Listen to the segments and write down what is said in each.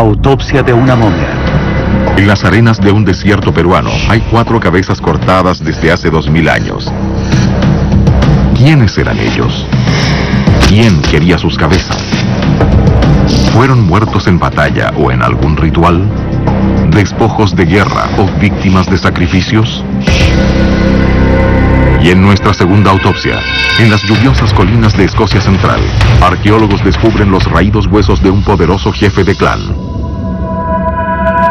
Autopsia de una momia. En las arenas de un desierto peruano hay 4 cabezas cortadas desde hace 2000 años. ¿Quiénes eran ellos? ¿Quién quería sus cabezas? ¿Fueron muertos en batalla o en algún ritual? ¿Despojos de guerra o víctimas de sacrificios? Y en nuestra segunda autopsia, en las lluviosas colinas de Escocia Central, arqueólogos descubren los raídos huesos de un poderoso jefe de clan.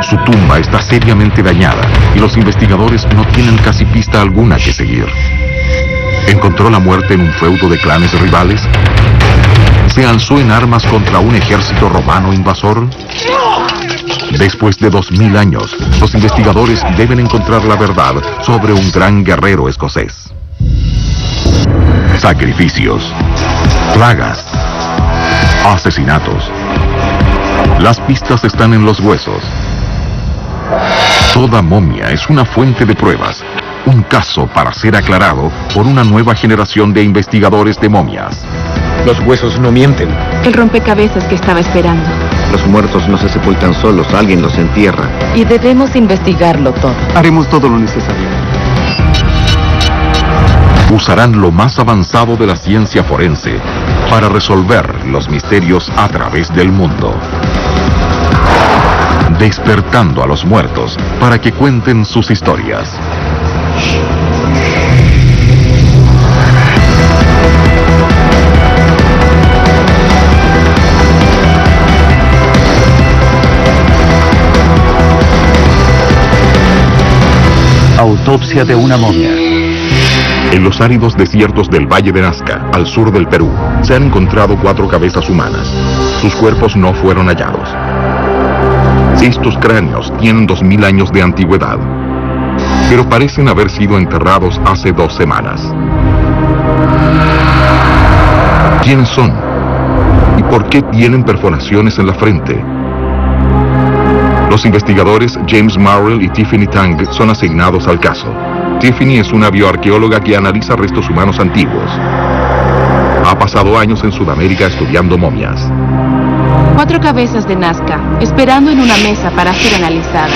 Su tumba está seriamente dañada y los investigadores no tienen casi pista alguna que seguir. ¿Encontró la muerte en un feudo de clanes rivales? ¿Se alzó en armas contra un ejército romano invasor? Después de 2000 años, los investigadores deben encontrar la verdad sobre un gran guerrero escocés. Sacrificios, plagas, asesinatos. Las pistas están en los huesos. Toda momia es una fuente de pruebas, un caso para ser aclarado por una nueva generación de investigadores de momias. Los huesos no mienten. El rompecabezas que estaba esperando. Los muertos no se sepultan solos, alguien los entierra. Y debemos investigarlo todo. Haremos todo lo necesario. Usarán lo más avanzado de la ciencia forense para resolver los misterios a través del mundo. Despertando a los muertos para que cuenten sus historias. Autopsia de una momia. En los áridos desiertos del Valle de Nazca, al sur del Perú, se han encontrado 4 cabezas humanas. Sus cuerpos no fueron hallados. Estos cráneos tienen 2000 años de antigüedad, pero parecen haber sido enterrados hace 2 semanas. ¿Quiénes son? ¿Y por qué tienen perforaciones en la frente? Los investigadores James Marrell y Tiffany Tang son asignados al caso. Tiffany es una bioarqueóloga que analiza restos humanos antiguos. Ha pasado años en Sudamérica estudiando momias. 4 cabezas de Nazca, esperando en una mesa para ser analizadas.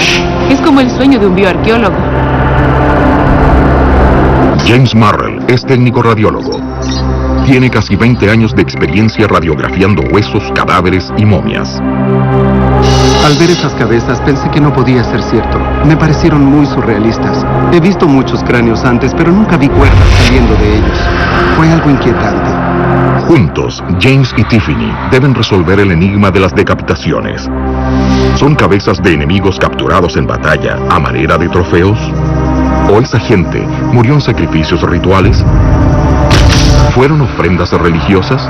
Es como el sueño de un bioarqueólogo. James Marrell es técnico radiólogo. Tiene casi 20 años de experiencia radiografiando huesos, cadáveres y momias. Al ver esas cabezas pensé que no podía ser cierto. Me parecieron muy surrealistas. He visto muchos cráneos antes, pero nunca vi cuerdas saliendo de ellos. Fue algo inquietante. Juntos, James y Tiffany deben resolver el enigma de las decapitaciones. ¿Son cabezas de enemigos capturados en batalla a manera de trofeos? ¿O esa gente murió en sacrificios rituales? ¿Fueron ofrendas religiosas?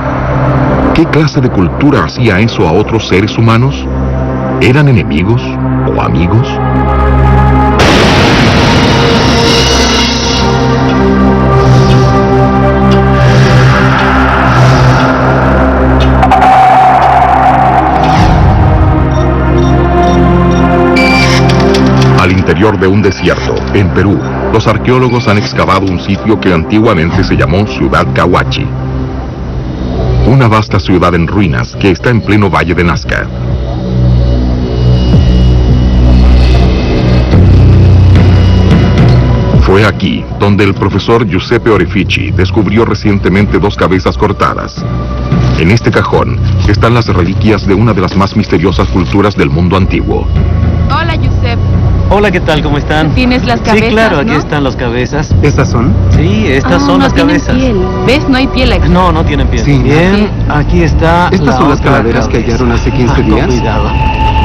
¿Qué clase de cultura hacía eso a otros seres humanos? ¿Eran enemigos o amigos? Al interior de un desierto, en Perú, los arqueólogos han excavado un sitio que antiguamente se llamó Ciudad Cahuachi. Una vasta ciudad en ruinas que está en pleno Valle de Nazca. Fue aquí donde el profesor Giuseppe Orefici descubrió recientemente 2 cabezas cortadas. En este cajón están las reliquias de una de las más misteriosas culturas del mundo antiguo. Hola, Giuseppe. Hola, ¿qué tal? ¿Cómo están? ¿Tienes las cabezas? Sí, claro, aquí ¿no? están las cabezas. ¿Estas son? Sí, estas son no las tienen cabezas. piel. ¿Ves? No hay piel aquí. No, no tienen piel. Sí. Bien, aquí está. ¿Estas son las otra calaveras que cabeza. hallaron hace 15 Con días? cuidado.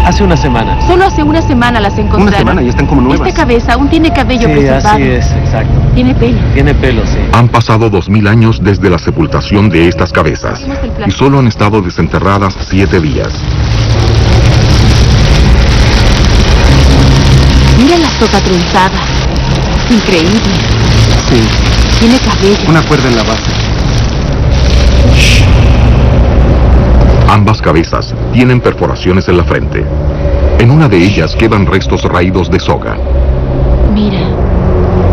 Hace una semana. Solo hace una semana las encontraron. Una semana y están como nuevas. Esta cabeza aún tiene cabello Sí, preservado. así es, exacto. Tiene pelo. Tiene pelo, sí. Han pasado 2000 años desde la sepultación de estas cabezas y solo han estado desenterradas 7 días. Mira la soga trenzada. Increíble. Sí, Tiene cabello. una cuerda en la base. Ambas cabezas tienen perforaciones en la frente. En una de ellas quedan restos raídos de soga. Mira,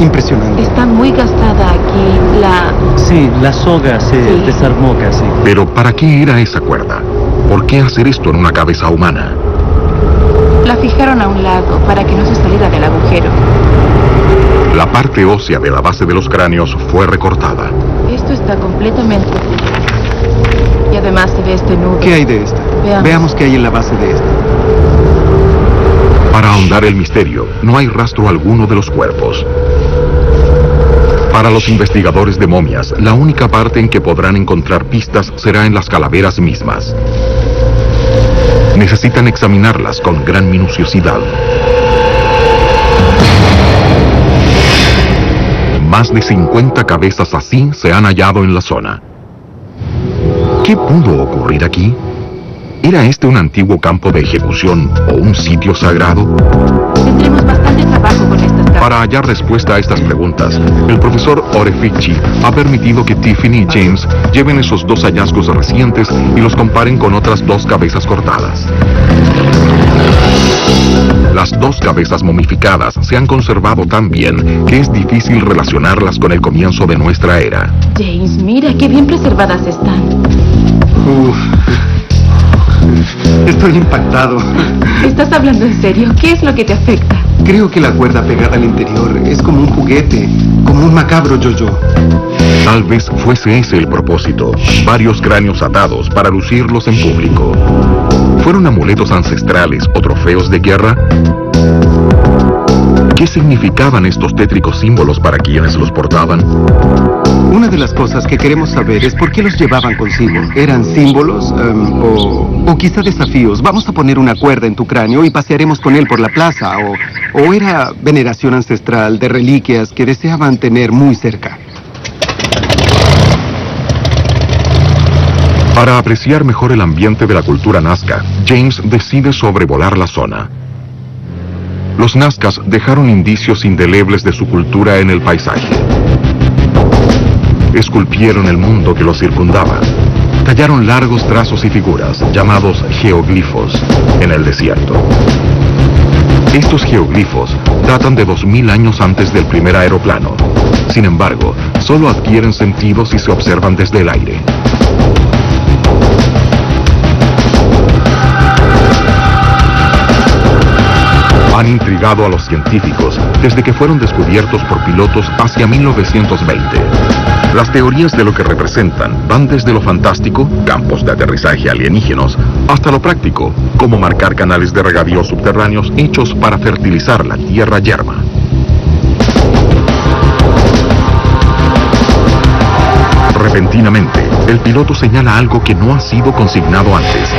Impresionante. está muy gastada aquí Sí, la soga se Sí. desarmó casi. Pero ¿para qué era esa cuerda? ¿Por qué hacer esto en una cabeza humana? La fijaron a un lado para que no se saliera del agujero. La parte ósea de la base de los cráneos fue recortada. Esto está completamente oculto. Y además se ve este nudo. ¿Qué hay de esta? Veamos qué hay en la base de esta. Para ahondar el misterio, no hay rastro alguno de los cuerpos. Para los investigadores de momias, la única parte en que podrán encontrar pistas será en las calaveras mismas. Necesitan examinarlas con gran minuciosidad. Más de 50 cabezas así se han hallado en la zona. ¿Qué pudo ocurrir aquí? ¿Era este un antiguo campo de ejecución o un sitio sagrado? Tendremos bastante trabajo con estas cabezas. Para hallar respuesta a estas preguntas, el profesor Orefici ha permitido que Tiffany y James lleven esos dos hallazgos recientes y los comparen con otras dos cabezas cortadas. Las dos cabezas momificadas se han conservado tan bien que es difícil relacionarlas con el comienzo de nuestra era. James, mira qué bien preservadas están. Estoy impactado. ¿Estás hablando en serio? ¿Qué es lo que te afecta? Creo que la cuerda pegada al interior es como un juguete, como un macabro yo-yo. Tal vez fuese ese el propósito, varios cráneos atados para lucirlos en público. ¿Fueron amuletos ancestrales o trofeos de guerra? ¿Qué significaban estos tétricos símbolos para quienes los portaban? Una de las cosas que queremos saber es por qué los llevaban consigo. ¿Eran símbolos o quizá desafíos? Vamos a poner una cuerda en tu cráneo y pasearemos con él por la plaza. ¿O era veneración ancestral de reliquias que deseaban tener muy cerca? Para apreciar mejor el ambiente de la cultura nazca, James decide sobrevolar la zona. Los nazcas dejaron indicios indelebles de su cultura en el paisaje. Esculpieron el mundo que los circundaba. Tallaron largos trazos y figuras, llamados geoglifos, en el desierto. Estos geoglifos datan de 2000 años antes del primer aeroplano. Sin embargo, solo adquieren sentido si se observan desde el aire. Han intrigado a los científicos desde que fueron descubiertos por pilotos hacia 1920. Las teorías de lo que representan van desde lo fantástico, campos de aterrizaje alienígenos, hasta lo práctico, como marcar canales de regadío subterráneos hechos para fertilizar la tierra yerma. Repentinamente, el piloto señala algo que no ha sido consignado antes.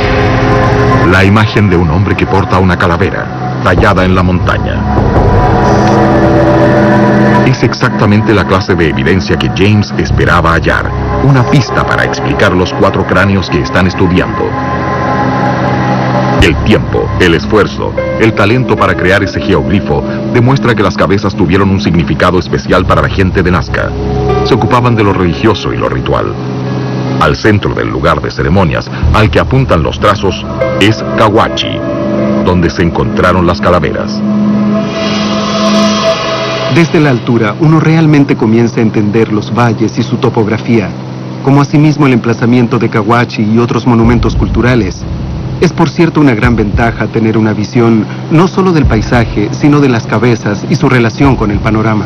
La imagen de un hombre que porta una calavera, tallada en la montaña. Es exactamente la clase de evidencia que James esperaba hallar, una pista para explicar los 4 cráneos que están estudiando. El tiempo, el esfuerzo, el talento para crear ese geoglifo demuestra que las cabezas tuvieron un significado especial para la gente de Nazca. Se ocupaban de lo religioso y lo ritual. Al centro del lugar de ceremonias, al que apuntan los trazos, es Cahuachi, donde se encontraron las calaveras. Desde la altura, uno realmente comienza a entender los valles y su topografía, como asimismo el emplazamiento de Cahuachi y otros monumentos culturales. Es por cierto una gran ventaja tener una visión no solo del paisaje, sino de las cabezas y su relación con el panorama.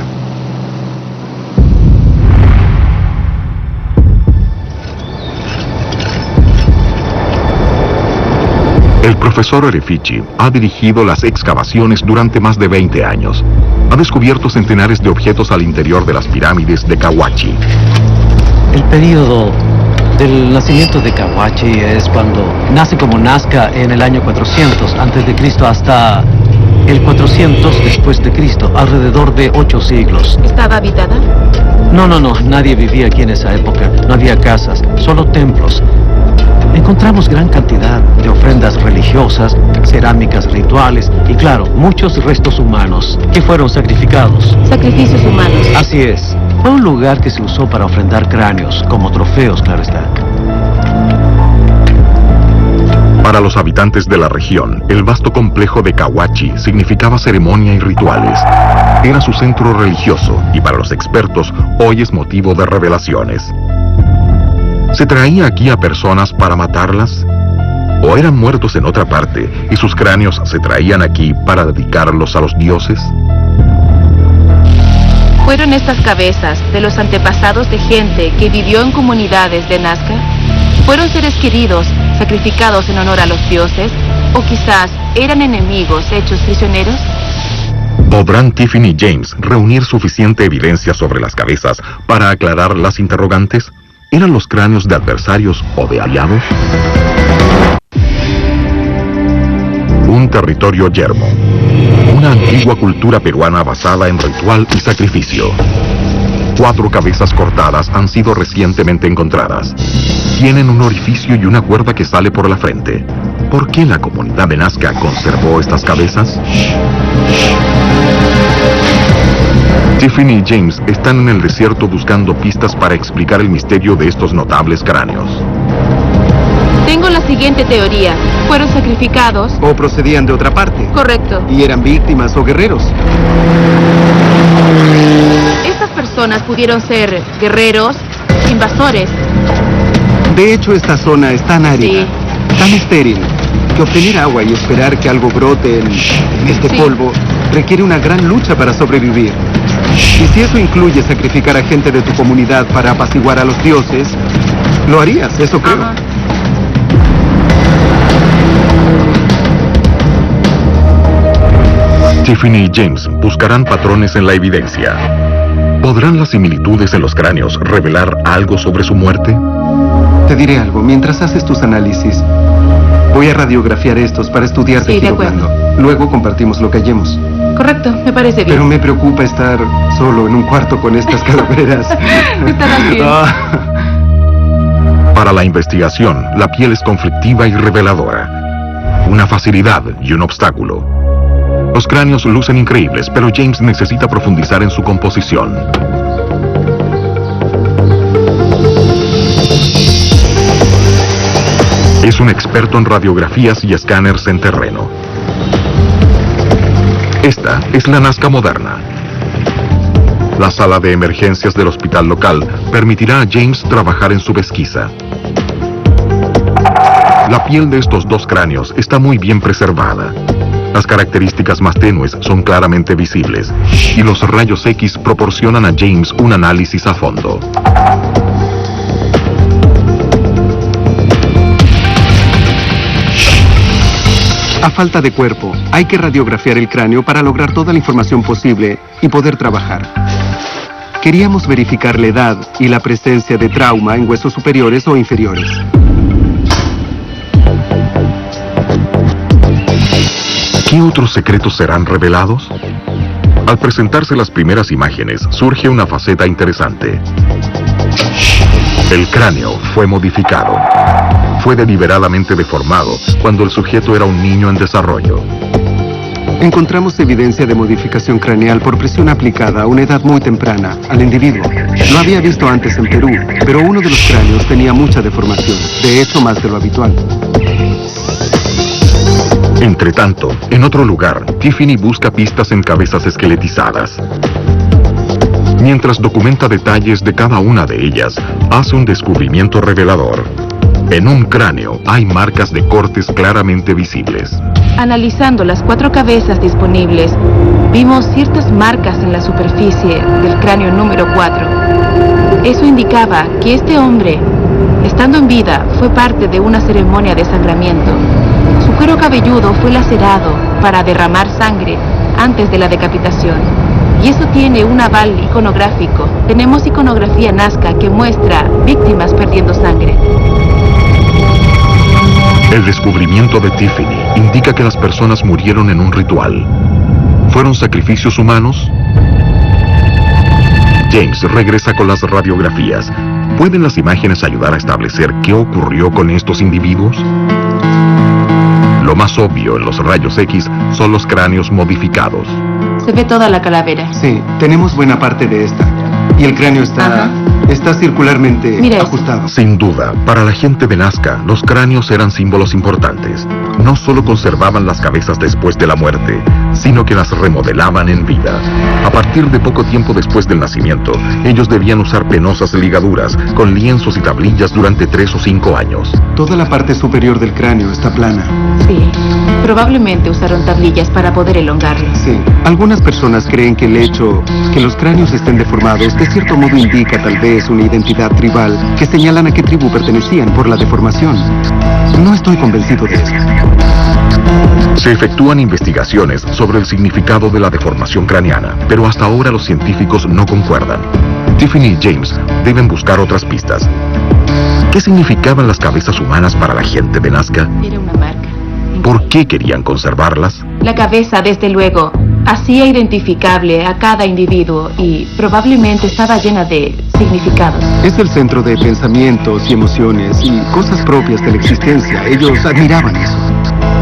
El profesor Orefici ha dirigido las excavaciones durante más de 20 años. Ha descubierto centenares de objetos al interior de las pirámides de Cahuachi. El periodo del nacimiento de Cahuachi es cuando nace como Nazca en el año 400 a.C. hasta el 400 después de Cristo, alrededor de 8 siglos. ¿Estaba habitada? No, nadie vivía aquí en esa época. No había casas, solo templos. Encontramos gran cantidad de ofrendas religiosas, cerámicas rituales y, claro, muchos restos humanos que fueron sacrificados. Sacrificios humanos. Así es. Fue un lugar que se usó para ofrendar cráneos, como trofeos, claro está. Para los habitantes de la región, el vasto complejo de Cahuachi significaba ceremonia y rituales. Era su centro religioso y para los expertos hoy es motivo de revelaciones. ¿Se traía aquí a personas para matarlas? ¿O eran muertos en otra parte y sus cráneos se traían aquí para dedicarlos a los dioses? ¿Fueron estas cabezas de los antepasados de gente que vivió en comunidades de Nazca? ¿Fueron seres queridos, sacrificados en honor a los dioses? ¿O quizás eran enemigos hechos prisioneros? ¿Podrán Tiffany y James reunir suficiente evidencia sobre las cabezas para aclarar las interrogantes? ¿Eran los cráneos de adversarios o de aliados? Un territorio yermo. Una antigua cultura peruana basada en ritual y sacrificio. 4 cabezas cortadas han sido recientemente encontradas. Tienen un orificio y una cuerda que sale por la frente. ¿Por qué la comunidad de Nazca conservó estas cabezas? Tiffany y James están en el desierto buscando pistas para explicar el misterio de estos notables cráneos. Tengo la siguiente teoría. ¿Fueron sacrificados? ¿O procedían de otra parte? Correcto. ¿Y eran víctimas o guerreros? Estas personas pudieron ser guerreros, invasores. De hecho, esta zona es tan árida, Sí. tan estéril, que obtener agua y esperar que algo brote en este Sí. polvo requiere una gran lucha para sobrevivir. Y si eso incluye sacrificar a gente de tu comunidad para apaciguar a los dioses, lo harías, eso creo. Ajá. Tiffany y James buscarán patrones en la evidencia. ¿Podrán las similitudes en los cráneos revelar algo sobre su muerte? Te diré algo, mientras haces tus análisis, voy a radiografiar estos para estudiar Sí, de tejido acuerdo. blando. Luego compartimos lo que hallemos. Correcto, me parece bien. Pero me preocupa estar solo en un cuarto con estas calaveras. Estarás bien. Para la investigación, la piel es conflictiva y reveladora. Una facilidad y un obstáculo. Los cráneos lucen increíbles, pero James necesita profundizar en su composición. Es un experto en radiografías y escáneres en terreno. Esta es la Nazca moderna. La sala de emergencias del hospital local permitirá a James trabajar en su pesquisa. La piel de estos 2 cráneos está muy bien preservada. Las características más tenues son claramente visibles, y los rayos X proporcionan a James un análisis a fondo. A falta de cuerpo, hay que radiografiar el cráneo para lograr toda la información posible y poder trabajar. Queríamos verificar la edad y la presencia de trauma en huesos superiores o inferiores. ¿Qué otros secretos serán revelados? Al presentarse las primeras imágenes, surge una faceta interesante. El cráneo fue modificado. Fue deliberadamente deformado cuando el sujeto era un niño en desarrollo. Encontramos evidencia de modificación craneal por presión aplicada a una edad muy temprana al individuo. Lo había visto antes en Perú, pero uno de los cráneos tenía mucha deformación, de hecho más de lo habitual. Entretanto, en otro lugar, Tiffany busca pistas en cabezas esqueletizadas. Mientras documenta detalles de cada una de ellas, hace un descubrimiento revelador. En un cráneo hay marcas de cortes claramente visibles. Analizando las 4 cabezas disponibles, vimos ciertas marcas en la superficie del cráneo número 4. Eso indicaba que este hombre, estando en vida, fue parte de una ceremonia de desangramiento. Su cuero cabelludo fue lacerado para derramar sangre antes de la decapitación. Y eso tiene un aval iconográfico. Tenemos iconografía Nazca que muestra víctimas perdiendo sangre. El descubrimiento de Tiffany indica que las personas murieron en un ritual. ¿Fueron sacrificios humanos? James regresa con las radiografías. ¿Pueden las imágenes ayudar a establecer qué ocurrió con estos individuos? Lo más obvio en los rayos X son los cráneos modificados. Se ve toda la calavera. Sí, tenemos buena parte de esta. Y el cráneo Ajá. está circularmente Mira eso. ajustado. Sin duda, para la gente de Nazca, los cráneos eran símbolos importantes. No solo conservaban las cabezas después de la muerte, sino que las remodelaban en vida. A partir de poco tiempo después del nacimiento, ellos debían usar penosas ligaduras con lienzos y tablillas durante 3 o 5 años. Toda la parte superior del cráneo está plana. Sí, probablemente usaron tablillas para poder elongarlos. Sí. Algunas personas creen que el hecho que los cráneos estén deformados de cierto modo indica tal vez una identidad tribal que señalan a qué tribu pertenecían por la deformación. No estoy convencido de eso. Se efectúan investigaciones sobre el significado de la deformación craneana, pero hasta ahora los científicos no concuerdan. Tiffany y James deben buscar otras pistas. ¿Qué significaban las cabezas humanas para la gente de Nazca? Era una marca. ¿Por qué querían conservarlas? La cabeza, desde luego, hacía identificable a cada individuo y probablemente estaba llena de significados. Es el centro de pensamientos y emociones y cosas propias de la existencia. Ellos admiraban eso.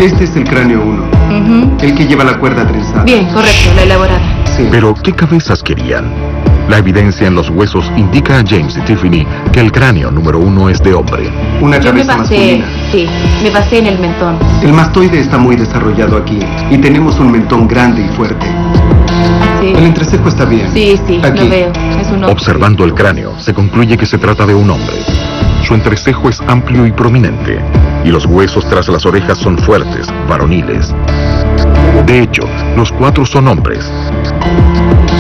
Este es el cráneo 1, el que lleva la cuerda trenzada. Bien, correcto, la elaborada. Sí. Pero, ¿qué cabezas querían? La evidencia en los huesos indica a James y Tiffany que el cráneo número 1 es de hombre. Una Yo me cabeza basé, masculina. sí, me basé en el mentón. El mastoide está muy desarrollado aquí y tenemos un mentón grande y fuerte. Sí, El entrecejo está bien. sí, Aquí. lo veo. Es un hombre. Observando el cráneo, se concluye que se trata de un hombre. Su entrecejo es amplio y prominente, y los huesos tras las orejas son fuertes, varoniles. De hecho, los 4 son hombres.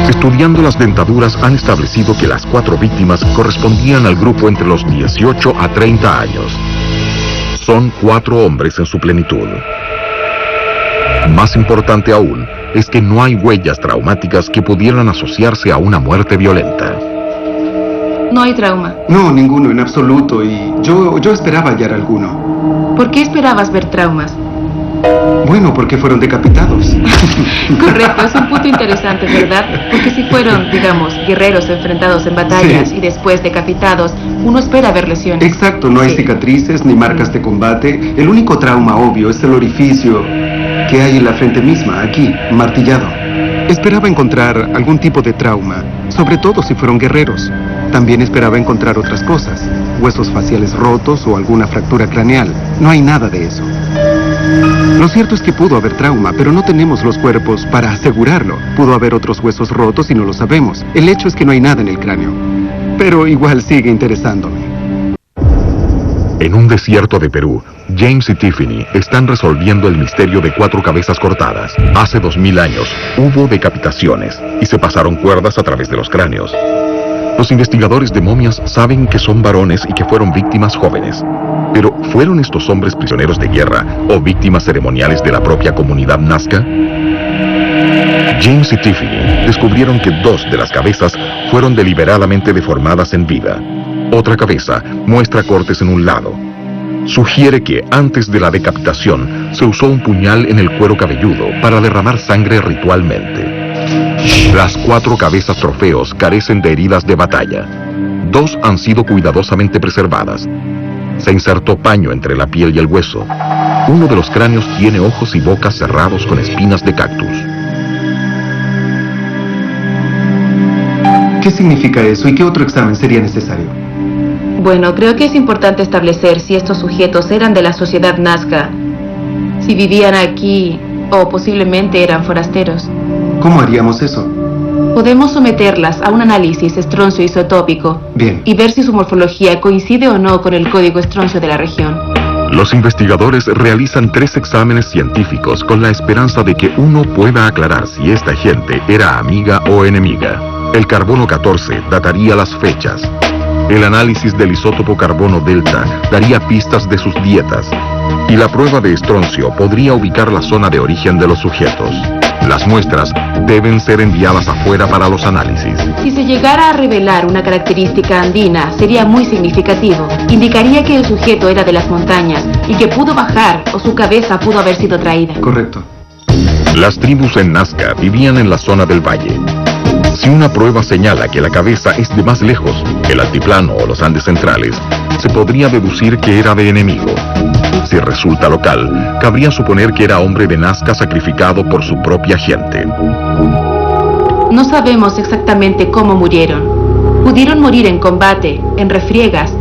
Estudiando las dentaduras han establecido que las 4 víctimas correspondían al grupo entre los 18 a 30 años. Son 4 hombres en su plenitud. Más importante aún es que no hay huellas traumáticas que pudieran asociarse a una muerte violenta. No hay trauma. No, ninguno en absoluto, y yo esperaba hallar alguno. ¿Por qué esperabas ver traumas? Bueno, porque fueron decapitados. Correcto, es un punto interesante, ¿verdad? Porque si fueron, digamos, guerreros enfrentados en batallas Sí. y después decapitados, uno espera ver lesiones. Exacto, no hay Sí. cicatrices ni marcas de combate. El único trauma obvio es el orificio que hay en la frente misma, aquí, martillado. Esperaba encontrar algún tipo de trauma, sobre todo si fueron guerreros. También esperaba encontrar otras cosas, huesos faciales rotos o alguna fractura craneal. No hay nada de eso. Lo cierto es que pudo haber trauma, pero no tenemos los cuerpos para asegurarlo. Pudo haber otros huesos rotos y no lo sabemos. El hecho es que no hay nada en el cráneo. Pero igual sigue interesándome. En un desierto de Perú, James y Tiffany están resolviendo el misterio de 4 cabezas cortadas. Hace 2000 años hubo decapitaciones y se pasaron cuerdas a través de los cráneos. Los investigadores de momias saben que son varones y que fueron víctimas jóvenes. Pero, ¿fueron estos hombres prisioneros de guerra o víctimas ceremoniales de la propia comunidad Nazca? James y Tiffany descubrieron que 2 de las cabezas fueron deliberadamente deformadas en vida. Otra cabeza muestra cortes en un lado. Sugiere que antes de la decapitación se usó un puñal en el cuero cabelludo para derramar sangre ritualmente. Las 4 cabezas trofeos carecen de heridas de batalla. 2 han sido cuidadosamente preservadas. Se insertó paño entre la piel y el hueso. Uno de los cráneos tiene ojos y boca cerrados con espinas de cactus. ¿Qué significa eso y qué otro examen sería necesario? Bueno, creo que es importante establecer si estos sujetos eran de la sociedad Nazca, si vivían aquí o posiblemente eran forasteros. ¿Cómo haríamos eso? Podemos someterlas a un análisis estroncio isotópico Bien. y ver si su morfología coincide o no con el código estroncio de la región. Los investigadores realizan 3 exámenes científicos con la esperanza de que uno pueda aclarar si esta gente era amiga o enemiga. El carbono 14 dataría las fechas. El análisis del isótopo carbono delta daría pistas de sus dietas. Y la prueba de estroncio podría ubicar la zona de origen de los sujetos. Las muestras deben ser enviadas afuera para los análisis. Si se llegara a revelar una característica andina, sería muy significativo. Indicaría que el sujeto era de las montañas y que pudo bajar o su cabeza pudo haber sido traída. Correcto. Las tribus en Nazca vivían en la zona del valle. Si una prueba señala que la cabeza es de más lejos, el altiplano o los Andes centrales, se podría deducir que era de enemigo. Si resulta local, cabría suponer que era hombre de Nazca sacrificado por su propia gente. No sabemos exactamente cómo murieron. Pudieron morir en combate, en refriegas,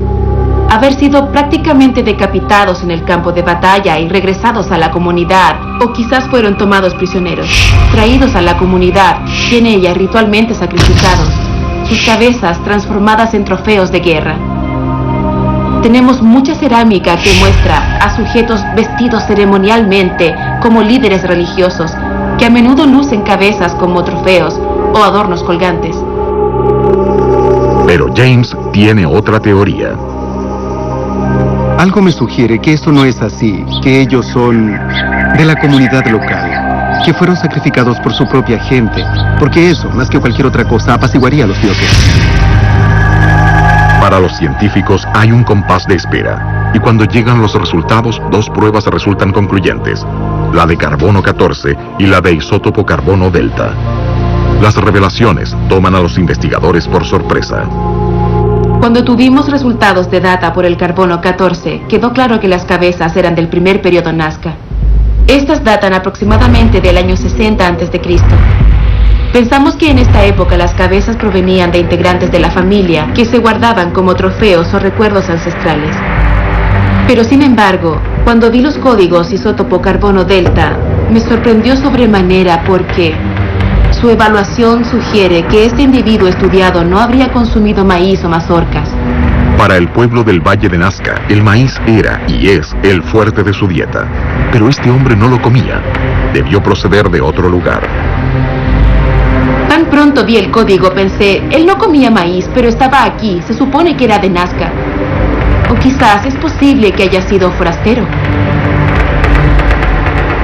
haber sido prácticamente decapitados en el campo de batalla y regresados a la comunidad O quizás fueron tomados prisioneros, traídos a la comunidad y en ella ritualmente sacrificados, sus cabezas transformadas en trofeos de guerra. Tenemos mucha cerámica que muestra a sujetos vestidos ceremonialmente como líderes religiosos, que a menudo lucen cabezas como trofeos o adornos colgantes. Pero James tiene otra teoría. Algo me sugiere que eso no es así, que ellos son de la comunidad local, que fueron sacrificados por su propia gente, porque eso, más que cualquier otra cosa, apaciguaría a los dioses. Para los científicos hay un compás de espera, y cuando llegan los resultados, dos pruebas resultan concluyentes, la de carbono 14 y la de isótopo carbono delta. Las revelaciones toman a los investigadores por sorpresa. Cuando tuvimos resultados de data por el carbono 14, quedó claro que las cabezas eran del primer periodo Nazca. Estas datan aproximadamente del año 60 a.C. Pensamos que en esta época las cabezas provenían de integrantes de la familia que se guardaban como trofeos o recuerdos ancestrales. Pero sin embargo, cuando vi los códigos isótopo carbono delta, me sorprendió sobremanera porque su evaluación sugiere que este individuo estudiado no habría consumido maíz o mazorcas. Para el pueblo del Valle de Nazca, el maíz era y es el fuerte de su dieta. Pero este hombre no lo comía. Debió proceder de otro lugar. Tan pronto vi el código pensé, él no comía maíz, pero estaba aquí, se supone que era de Nazca. O quizás es posible que haya sido forastero.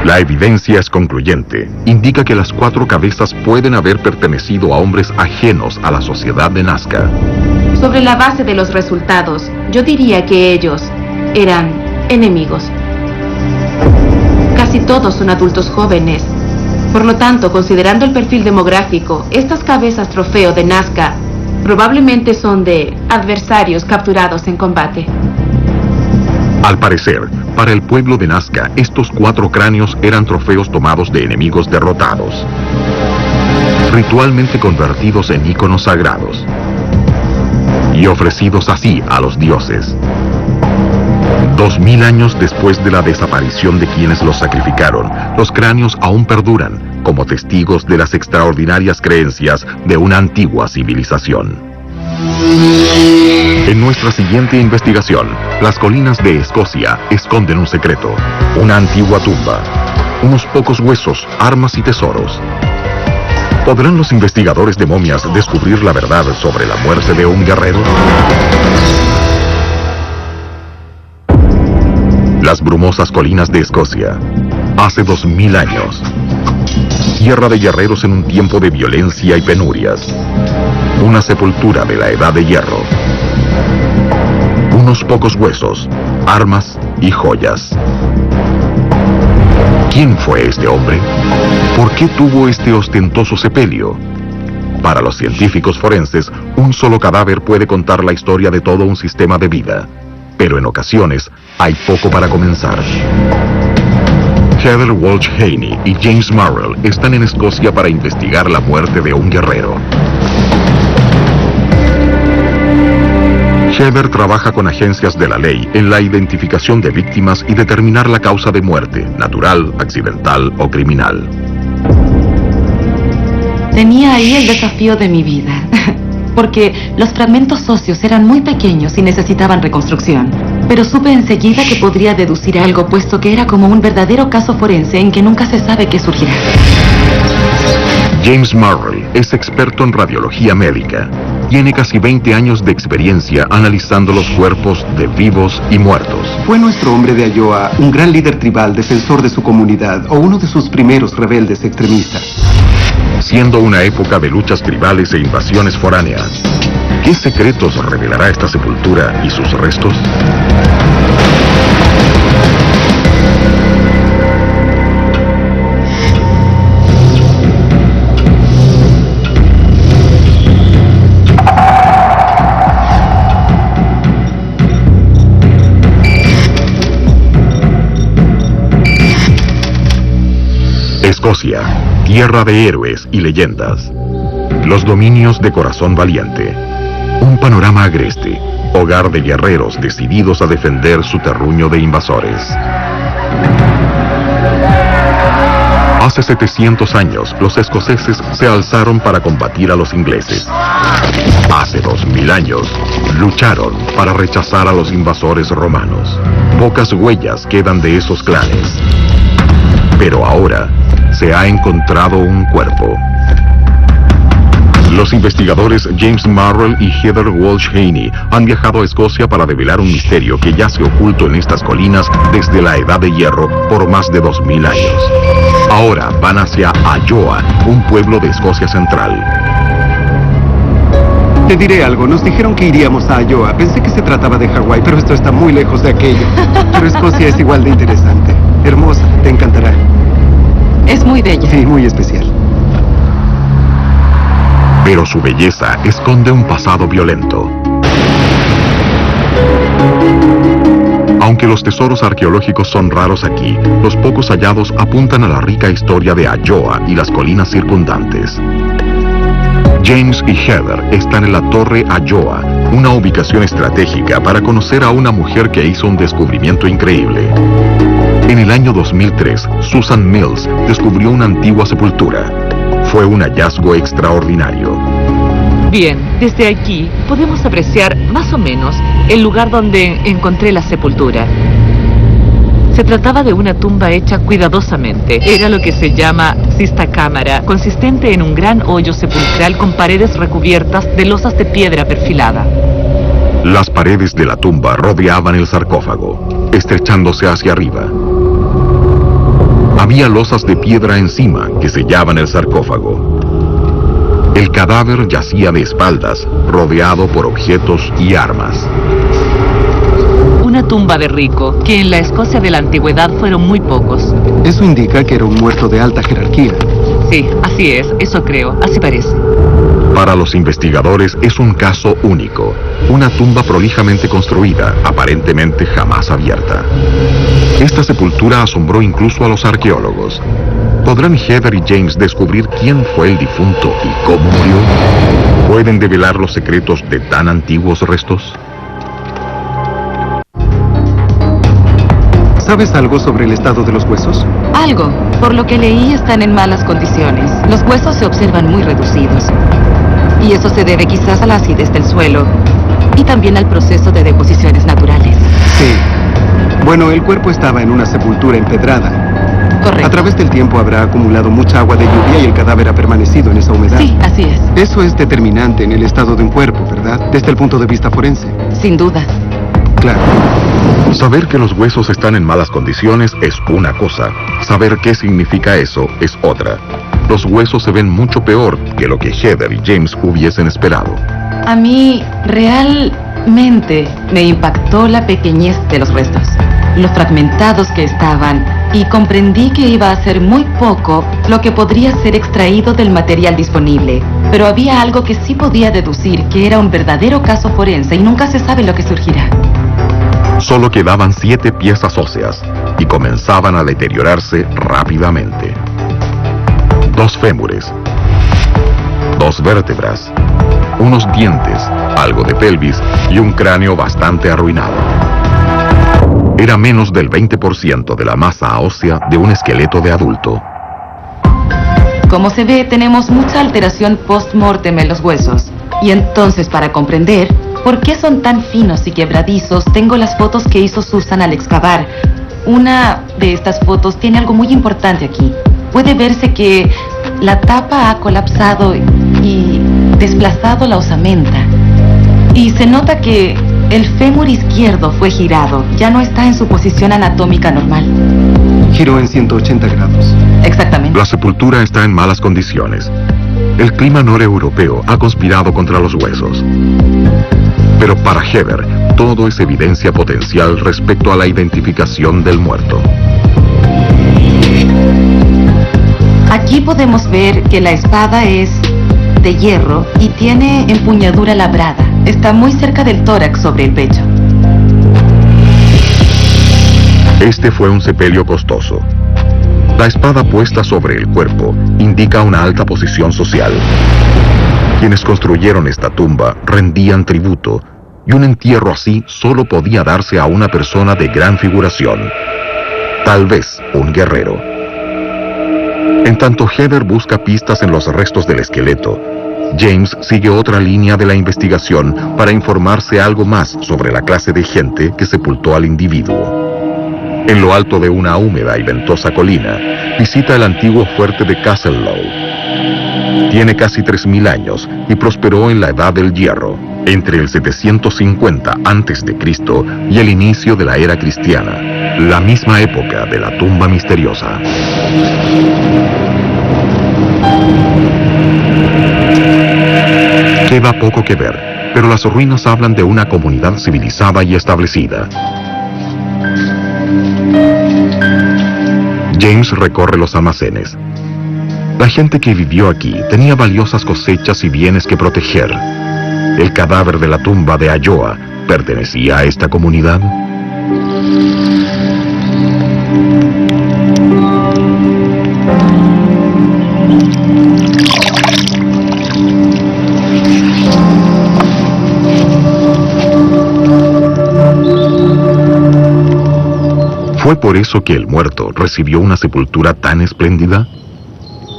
La evidencia es concluyente. Indica que las 4 cabezas pueden haber pertenecido a hombres ajenos a la sociedad de Nazca. Sobre la base de los resultados, yo diría que ellos eran enemigos. Casi todos son adultos jóvenes. Por lo tanto, considerando el perfil demográfico, estas cabezas trofeo de Nazca probablemente son de adversarios capturados en combate. Al parecer, para el pueblo de Nazca, estos 4 cráneos eran trofeos tomados de enemigos derrotados, ritualmente convertidos en íconos sagrados y ofrecidos así a los dioses. 2000 años después de la desaparición de quienes los sacrificaron, los cráneos aún perduran como testigos de las extraordinarias creencias de una antigua civilización. En nuestra siguiente investigación, las colinas de Escocia esconden un secreto, una antigua tumba, unos pocos huesos, armas y tesoros. ¿Podrán los investigadores de momias descubrir la verdad sobre la muerte de un guerrero? Las brumosas colinas de Escocia, hace 2000 años. Tierra de guerreros en un tiempo de violencia y penurias. Una sepultura de la Edad de Hierro. Unos pocos huesos, armas y joyas. ¿Quién fue este hombre? ¿Por qué tuvo este ostentoso sepelio? Para los científicos forenses, un solo cadáver puede contar la historia de todo un sistema de vida. Pero en ocasiones, hay poco para comenzar. Heather Walsh Haney y James Murrell están en Escocia para investigar la muerte de un guerrero. Heather trabaja con agencias de la ley en la identificación de víctimas y determinar la causa de muerte, natural, accidental o criminal. Tenía ahí el desafío de mi vida, porque los fragmentos óseos eran muy pequeños y necesitaban reconstrucción. Pero supe enseguida que podría deducir algo, puesto que era como un verdadero caso forense en que nunca se sabe qué surgirá. James Murrell es experto en radiología médica. Tiene casi 20 años de experiencia analizando los cuerpos de vivos y muertos. Fue nuestro hombre de Iowa, un gran líder tribal, defensor de su comunidad, o uno de sus primeros rebeldes extremistas. Siendo una época de luchas tribales e invasiones foráneas, ¿qué secretos revelará esta sepultura y sus restos? Escocia, tierra de héroes y leyendas. Los dominios de corazón valiente. Un panorama agreste, hogar de guerreros decididos a defender su terruño de invasores. Hace 700 años, los escoceses se alzaron para combatir a los ingleses. Hace 2000 años, lucharon para rechazar a los invasores romanos. Pocas huellas quedan de esos clanes. Pero ahora, se ha encontrado un cuerpo. Los investigadores James Marrell y Heather Walsh Haney han viajado a Escocia para develar un misterio que yace oculto en estas colinas desde la Edad de Hierro por más de 2000 años. Ahora van hacia Ayoa, un pueblo de Escocia Central. Te diré algo, nos dijeron que iríamos a Ayoa. Pensé que se trataba de Hawái, pero esto está muy lejos de aquello. Pero Escocia es igual de interesante. Hermosa, te encantará. Es muy bella. Sí, muy especial. Pero su belleza esconde un pasado violento. Aunque los tesoros arqueológicos son raros aquí, los pocos hallados apuntan a la rica historia de Ayoa y las colinas circundantes. James y Heather están en la Torre Ayoa, una ubicación estratégica para conocer a una mujer que hizo un descubrimiento increíble. En el año 2003, Susan Mills descubrió una antigua sepultura. Fue un hallazgo extraordinario. Bien, desde aquí podemos apreciar más o menos el lugar donde encontré la sepultura. Se trataba de una tumba hecha cuidadosamente. Era lo que se llama cistacámara, consistente en un gran hoyo sepulcral con paredes recubiertas de losas de piedra perfilada. Las paredes de la tumba rodeaban el sarcófago, estrechándose hacia arriba. Había losas de piedra encima que sellaban el sarcófago. El cadáver yacía de espaldas, rodeado por objetos y armas. Una tumba de rico, que en la Escocia de la antigüedad fueron muy pocos. Eso indica que era un muerto de alta jerarquía. Sí, así es, eso creo, así parece. Para los investigadores es un caso único. Una tumba prolijamente construida, aparentemente jamás abierta. Esta sepultura asombró incluso a los arqueólogos. ¿Podrán Heather y James descubrir quién fue el difunto y cómo murió? ¿Pueden develar los secretos de tan antiguos restos? ¿Sabes algo sobre el estado de los huesos? Algo. Por lo que leí, están en malas condiciones. Los huesos se observan muy reducidos. Y eso se debe quizás a la acidez del suelo y también al proceso de deposiciones naturales. Sí. Bueno, el cuerpo estaba en una sepultura empedrada. Correcto. A través del tiempo habrá acumulado mucha agua de lluvia y el cadáver ha permanecido en esa humedad. Sí, así es. Eso es determinante en el estado de un cuerpo, ¿verdad? Desde el punto de vista forense. Sin duda. Claro. Saber que los huesos están en malas condiciones es una cosa. Saber qué significa eso es otra. Los huesos se ven mucho peor que lo que Heather y James hubiesen esperado. A mí, realmente, me impactó la pequeñez de los restos, lo fragmentados que estaban, y comprendí que iba a ser muy poco lo que podría ser extraído del material disponible. Pero había algo que sí podía deducir que era un verdadero caso forense y nunca se sabe lo que surgirá. Solo quedaban 7 piezas óseas y comenzaban a deteriorarse rápidamente. 2 fémures, 2 vértebras, unos dientes, algo de pelvis y un cráneo bastante arruinado. Era menos del 20% de la masa ósea de un esqueleto de adulto. Como se ve, tenemos mucha alteración post-mortem en los huesos. Y entonces, para comprender por qué son tan finos y quebradizos, tengo las fotos que hizo Susan al excavar. Una de estas fotos tiene algo muy importante aquí. Puede verse que la tapa ha colapsado y desplazado la osamenta. Y se nota que el fémur izquierdo fue girado, ya no está en su posición anatómica normal. Giró en 180 grados. Exactamente. La sepultura está en malas condiciones. El clima noreuropeo ha conspirado contra los huesos. Pero para Heather, todo es evidencia potencial respecto a la identificación del muerto. Aquí podemos ver que la espada es de hierro y tiene empuñadura labrada. Está muy cerca del tórax sobre el pecho. Este fue un sepelio costoso. La espada puesta sobre el cuerpo indica una alta posición social. Quienes construyeron esta tumba rendían tributo, y un entierro así solo podía darse a una persona de gran figuración. Tal vez un guerrero. En tanto Heather busca pistas en los restos del esqueleto, James sigue otra línea de la investigación para informarse algo más sobre la clase de gente que sepultó al individuo. En lo alto de una húmeda y ventosa colina, visita el antiguo fuerte de Castle Low. Tiene casi 3000 años y prosperó en la Edad del Hierro, entre el 750 a.C. y el inicio de la era cristiana, la misma época de la tumba misteriosa. Queda poco que ver, pero las ruinas hablan de una comunidad civilizada y establecida. James recorre los almacenes. La gente que vivió aquí tenía valiosas cosechas y bienes que proteger. ¿El cadáver de la tumba de Ayoa pertenecía a esta comunidad? ¿Fue por eso que el muerto recibió una sepultura tan espléndida?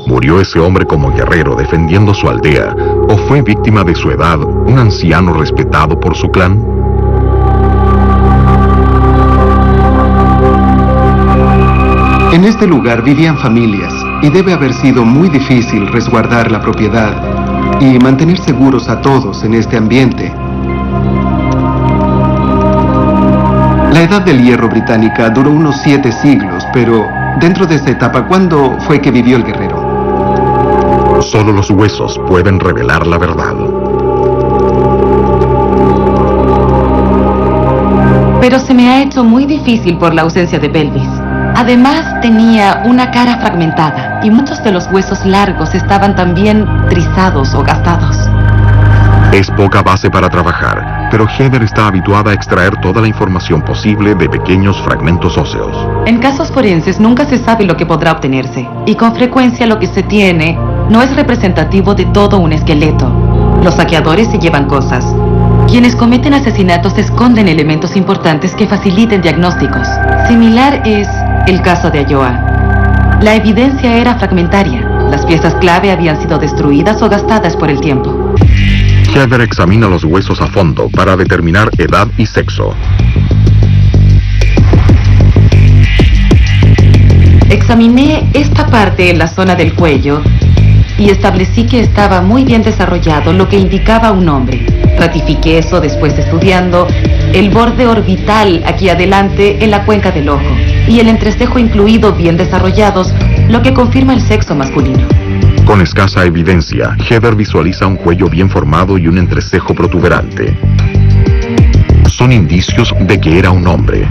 ¿Murió ese hombre como guerrero defendiendo su aldea o fue víctima de su edad, un anciano respetado por su clan? En este lugar vivían familias y debe haber sido muy difícil resguardar la propiedad y mantener seguros a todos en este ambiente. La Edad del Hierro británica duró unos 7 siglos, pero dentro de esa etapa, ¿cuándo fue que vivió el guerrero? Solo los huesos pueden revelar la verdad. Pero se me ha hecho muy difícil por la ausencia de pelvis. Además, tenía una cara fragmentada y muchos de los huesos largos estaban también trizados o gastados. Es poca base para trabajar, pero Heather está habituada a extraer toda la información posible de pequeños fragmentos óseos. En casos forenses nunca se sabe lo que podrá obtenerse, y con frecuencia lo que se tiene no es representativo de todo un esqueleto. Los saqueadores se llevan cosas. Quienes cometen asesinatos esconden elementos importantes que faciliten diagnósticos. Similar es el caso de Ayoa. La evidencia era fragmentaria. Las piezas clave habían sido destruidas o gastadas por el tiempo. Heather examina los huesos a fondo para determinar edad y sexo. Examiné esta parte en la zona del cuello y establecí que estaba muy bien desarrollado, lo que indicaba un hombre. Ratifiqué eso después estudiando el borde orbital aquí adelante en la cuenca del ojo y el entrecejo incluido bien desarrollados, lo que confirma el sexo masculino. Con escasa evidencia, Heather visualiza un cuello bien formado y un entrecejo protuberante. Son indicios de que era un hombre.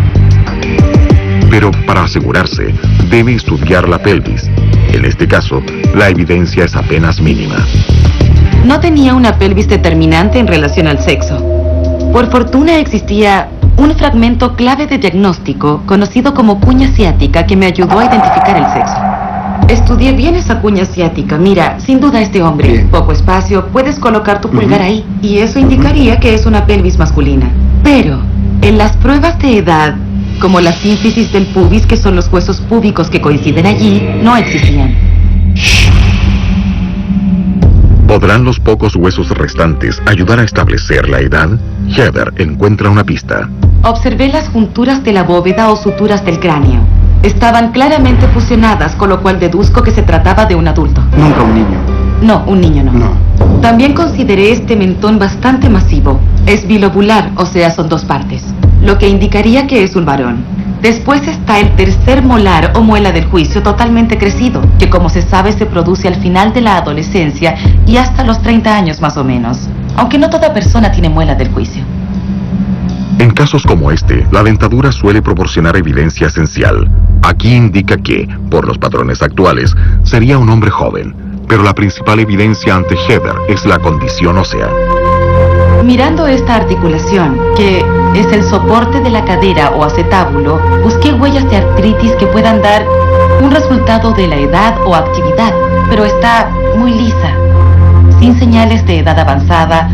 Pero para asegurarse, debe estudiar la pelvis. En este caso, la evidencia es apenas mínima. No tenía una pelvis determinante en relación al sexo. Por fortuna existía un fragmento clave de diagnóstico conocido como cuña ciática que me ayudó a identificar el sexo. Estudié bien esa cuña asiática. Mira, sin duda este hombre. Bien. Poco espacio, puedes colocar tu pulgar ahí. Y eso indicaría que es una pelvis masculina. Pero, en las pruebas de edad, como la sínfisis del pubis, que son los huesos púbicos que coinciden allí, no existían. ¿Podrán los pocos huesos restantes ayudar a establecer la edad? Heather encuentra una pista. Observé las junturas de la bóveda o suturas del cráneo. Estaban claramente fusionadas, con lo cual deduzco que se trataba de un adulto. Nunca un niño. No, un niño no. No. También consideré este mentón bastante masivo. Es bilobular, o sea, son 2 partes, lo que indicaría que es un varón. Después está el tercer molar o muela del juicio totalmente crecido, que como se sabe se produce al final de la adolescencia y hasta los 30 años más o menos. Aunque no toda persona tiene muela del juicio. En casos como este, la dentadura suele proporcionar evidencia esencial. Aquí indica que, por los patrones actuales, sería un hombre joven, pero la principal evidencia ante Heather es la condición ósea. Mirando esta articulación, que es el soporte de la cadera o acetábulo, busqué huellas de artritis que puedan dar un resultado de la edad o actividad, pero está muy lisa, sin señales de edad avanzada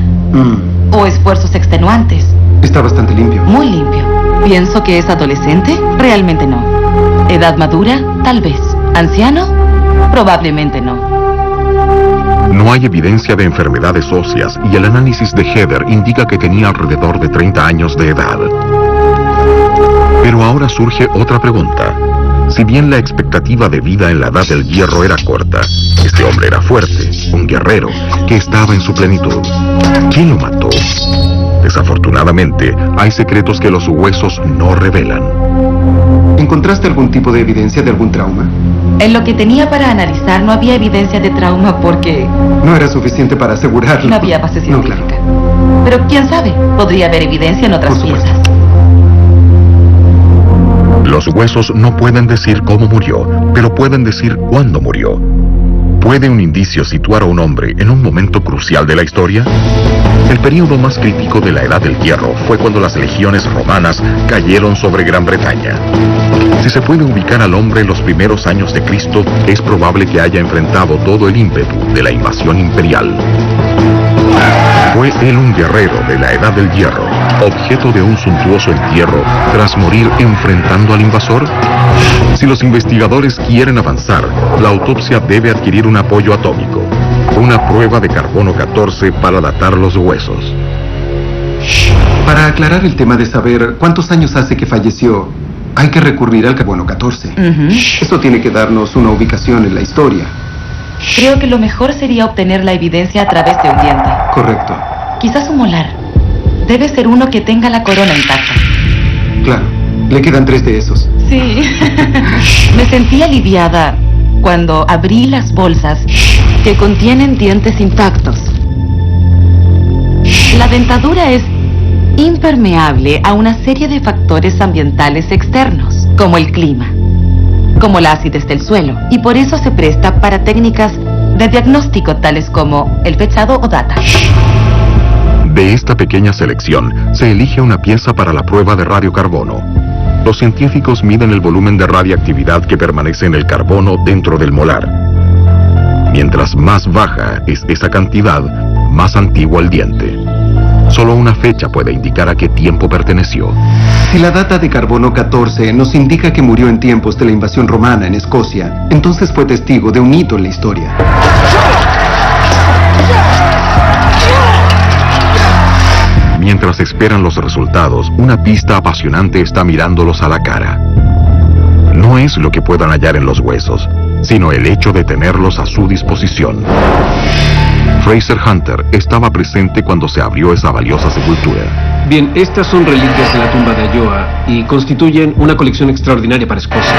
o esfuerzos extenuantes. Está bastante limpio. Muy limpio. ¿Pienso que es adolescente? Realmente no. ¿Edad madura? Tal vez. ¿Anciano? Probablemente no. No hay evidencia de enfermedades óseas y el análisis de Heather indica que tenía alrededor de 30 años de edad. Pero ahora surge otra pregunta. Si bien la expectativa de vida en la Edad del Hierro era corta, este hombre era fuerte, un guerrero, que estaba en su plenitud. ¿Quién lo mató? Desafortunadamente, hay secretos que los huesos no revelan. ¿Encontraste algún tipo de evidencia de algún trauma? En lo que tenía para analizar no había evidencia de trauma porque No era suficiente para asegurarlo. no había base No, científica. claro. Pero quién sabe, podría haber evidencia en otras Por supuesto. piezas. Los huesos no pueden decir cómo murió, pero pueden decir cuándo murió. ¿Puede un indicio situar a un hombre en un momento crucial de la historia? El período más crítico de la Edad del Hierro fue cuando las legiones romanas cayeron sobre Gran Bretaña. Si se puede ubicar al hombre en los primeros años de Cristo, es probable que haya enfrentado todo el ímpetu de la invasión imperial. ¿Fue él un guerrero de la Edad del Hierro, objeto de un suntuoso entierro tras morir enfrentando al invasor? Si los investigadores quieren avanzar, la autopsia debe adquirir un apoyo atómico, una prueba de carbono 14 para datar los huesos. Para aclarar el tema de saber cuántos años hace que falleció, hay que recurrir al carbono 14. Esto tiene que darnos una ubicación en la historia. Creo que lo mejor sería obtener la evidencia a través de un diente. Correcto. Quizás un molar. Debe ser uno que tenga la corona intacta. Claro. Le quedan 3 de esos. Sí. Me sentí aliviada cuando abrí las bolsas que contienen dientes intactos. La dentadura es impermeable a una serie de factores ambientales externos, como el clima, como la acidez del suelo, y por eso se presta para técnicas de diagnóstico tales como el fechado o data. De esta pequeña selección se elige una pieza para la prueba de radiocarbono. Los científicos miden el volumen de radiactividad que permanece en el carbono dentro del molar. Mientras más baja es esa cantidad, más antiguo el diente. Solo una fecha puede indicar a qué tiempo perteneció. Si la data de carbono 14 nos indica que murió en tiempos de la invasión romana en Escocia, entonces fue testigo de un hito en la historia. Mientras esperan los resultados, una pista apasionante está mirándolos a la cara. No es lo que puedan hallar en los huesos, sino el hecho de tenerlos a su disposición. Fraser Hunter estaba presente cuando se abrió esa valiosa sepultura. Bien, estas son reliquias de la tumba de Ayoa y constituyen una colección extraordinaria para Escocia.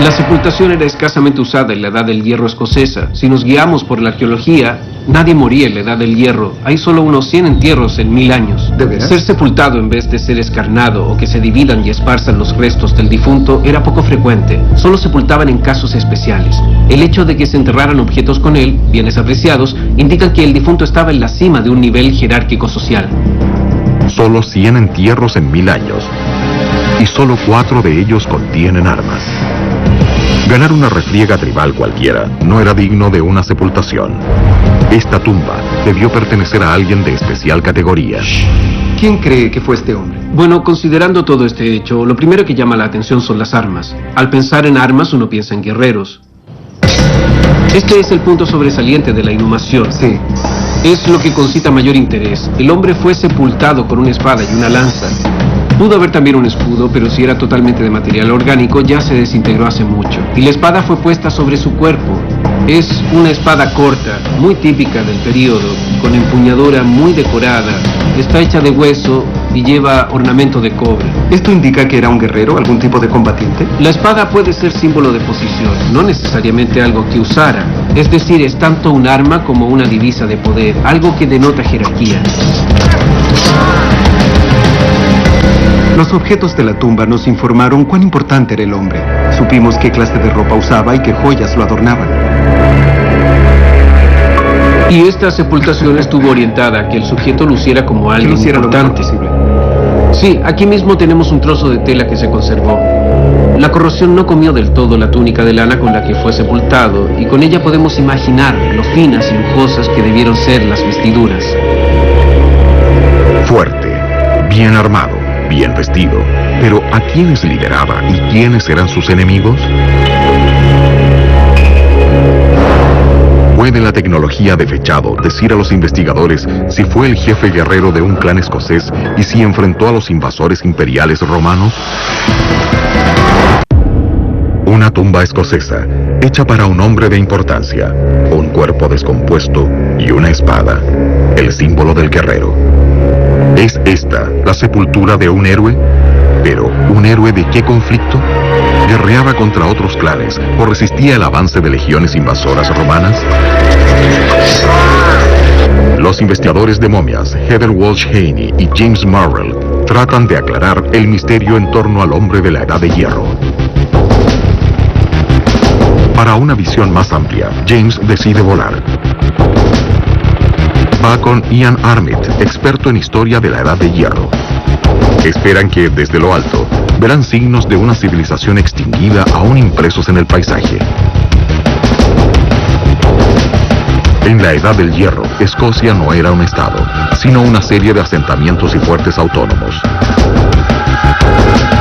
La sepultación era escasamente usada en la Edad del Hierro escocesa. Si nos guiamos por la arqueología, nadie moría en la Edad del Hierro. Hay solo unos 100 entierros en 1000 años. ¿De veras? Ser sepultado en vez de ser escarnado o que se dividan y esparzan los restos del difunto era poco frecuente. Solo sepultaban en casos especiales. El hecho de que se enterraran objetos con él, bienes apreciados, indica que el difunto estaba en la cima de un nivel jerárquico social. Solo 100 entierros en 1000 años. Y solo 4 de ellos contienen armas. Ganar una refriega tribal cualquiera no era digno de una sepultación. Esta tumba debió pertenecer a alguien de especial categoría. ¿Quién cree que fue este hombre? Bueno, considerando todo este hecho, lo primero que llama la atención son las armas. Al pensar en armas, uno piensa en guerreros. Este es el punto sobresaliente de la inhumación. Sí. Es lo que concita mayor interés. El hombre fue sepultado con una espada y una lanza. Pudo haber también un escudo, pero si era totalmente de material orgánico, ya se desintegró hace mucho. Y la espada fue puesta sobre su cuerpo. Es una espada corta, muy típica del período, con empuñadura muy decorada. Está hecha de hueso y lleva ornamento de cobre. ¿Esto indica que era un guerrero, algún tipo de combatiente? La espada puede ser símbolo de posición, no necesariamente algo que usara. Es decir, es tanto un arma como una divisa de poder, algo que denota jerarquía. Los objetos de la tumba nos informaron cuán importante era el hombre. Supimos qué clase de ropa usaba y qué joyas lo adornaban. Y esta sepultación estuvo orientada a que el sujeto luciera como alguien importante. Sí, aquí mismo tenemos un trozo de tela que se conservó. La corrosión no comió del todo la túnica de lana con la que fue sepultado, y con ella podemos imaginar lo finas y lujosas que debieron ser las vestiduras. Fuerte, bien armado, bien vestido. Pero ¿a quiénes lideraba y quiénes eran sus enemigos? ¿Puede la tecnología de fechado decir a los investigadores si fue el jefe guerrero de un clan escocés y si enfrentó a los invasores imperiales romanos? Una tumba escocesa, hecha para un hombre de importancia, un cuerpo descompuesto y una espada, el símbolo del guerrero. ¿Es esta la sepultura de un héroe? ¿Pero un héroe de qué conflicto? ¿Guerreaba contra otros clanes o resistía el avance de legiones invasoras romanas? Los investigadores de momias, Heather Walsh Haney y James Marrell, tratan de aclarar el misterio en torno al hombre de la Edad de Hierro. Para una visión más amplia, James decide volar. Va con Ian Armitt, experto en historia de la Edad de Hierro. Esperan que, desde lo alto, verán signos de una civilización extinguida aún impresos en el paisaje. En la Edad del Hierro, Escocia no era un estado, sino una serie de asentamientos y fuertes autónomos.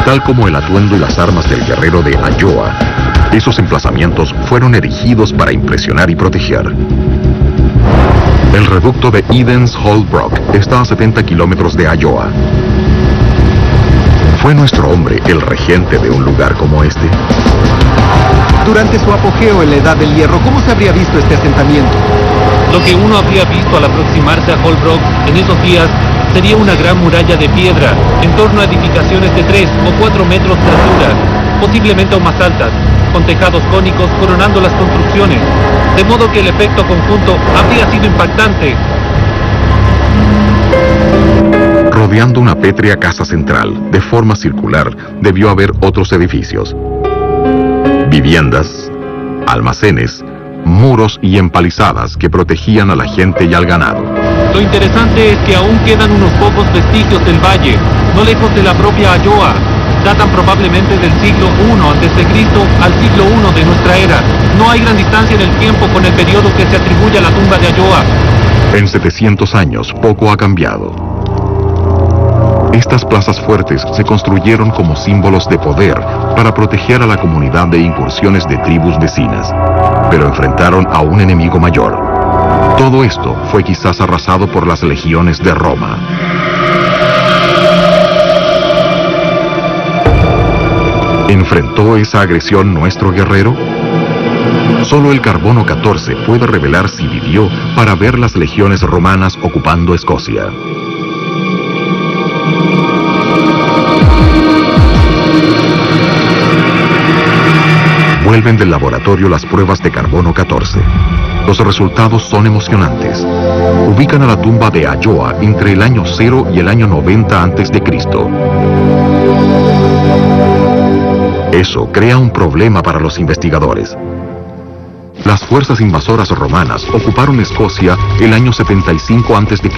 Tal como el atuendo y las armas del guerrero de Ayoa, esos emplazamientos fueron erigidos para impresionar y proteger. El reducto de Eden's Holbrook está a 70 kilómetros de Ayoa. ¿Fue nuestro hombre el regente de un lugar como este? Durante su apogeo en la Edad del Hierro, ¿cómo se habría visto este asentamiento? Lo que uno habría visto al aproximarse a Holbrook en esos días sería una gran muralla de piedra en torno a edificaciones de 3 o 4 metros de altura, posiblemente aún más altas, con tejados cónicos coronando las construcciones, de modo que el efecto conjunto habría sido impactante. Rodeando una pétrea casa central, de forma circular, debió haber otros edificios. Viviendas, almacenes, muros y empalizadas que protegían a la gente y al ganado. Lo interesante es que aún quedan unos pocos vestigios del valle, no lejos de la propia Ayoa. Datan probablemente del siglo I a.C. al siglo I de nuestra era. No hay gran distancia en el tiempo con el periodo que se atribuye a la tumba de Ayoa. En 700 años, poco ha cambiado. Estas plazas fuertes se construyeron como símbolos de poder para proteger a la comunidad de incursiones de tribus vecinas, pero enfrentaron a un enemigo mayor. Todo esto fue quizás arrasado por las legiones de Roma. ¿Enfrentó esa agresión nuestro guerrero? Solo el carbono 14 puede revelar si vivió para ver las legiones romanas ocupando Escocia. Vuelven del laboratorio las pruebas de carbono 14. Los resultados son emocionantes. Ubican a la tumba de Ayoa entre el año 0 y el año 90 a.C. Eso crea un problema para los investigadores. Las fuerzas invasoras romanas ocuparon Escocia el año 75 a.C.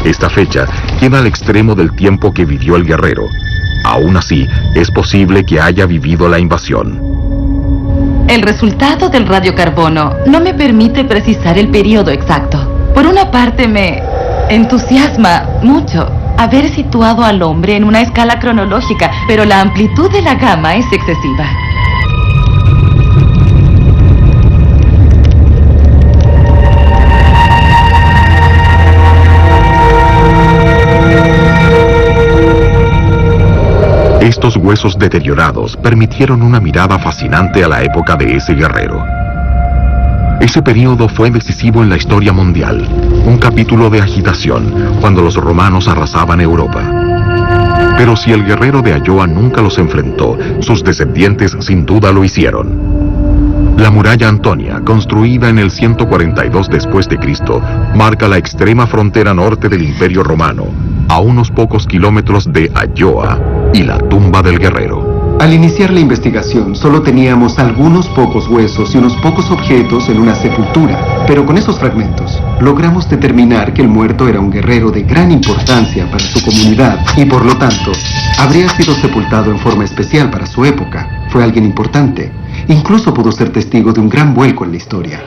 Esta fecha queda al extremo del tiempo que vivió el guerrero. Aún así, es posible que haya vivido la invasión. El resultado del radiocarbono no me permite precisar el periodo exacto. Por una parte me entusiasma mucho haber situado al hombre en una escala cronológica, pero la amplitud de la gama es excesiva. Estos huesos deteriorados permitieron una mirada fascinante a la época de ese guerrero. Ese periodo fue decisivo en la historia mundial, un capítulo de agitación cuando los romanos arrasaban Europa. Pero si el guerrero de Ayoa nunca los enfrentó, sus descendientes sin duda lo hicieron. La muralla Antonia, construida en el 142 después de Cristo, marca la extrema frontera norte del Imperio Romano, a unos pocos kilómetros de Ayoa y la tumba del guerrero. Al iniciar la investigación, solo teníamos algunos pocos huesos y unos pocos objetos en una sepultura, pero con esos fragmentos logramos determinar que el muerto era un guerrero de gran importancia para su comunidad y por lo tanto habría sido sepultado en forma especial para su época. Fue alguien importante, incluso pudo ser testigo de un gran vuelco en la historia.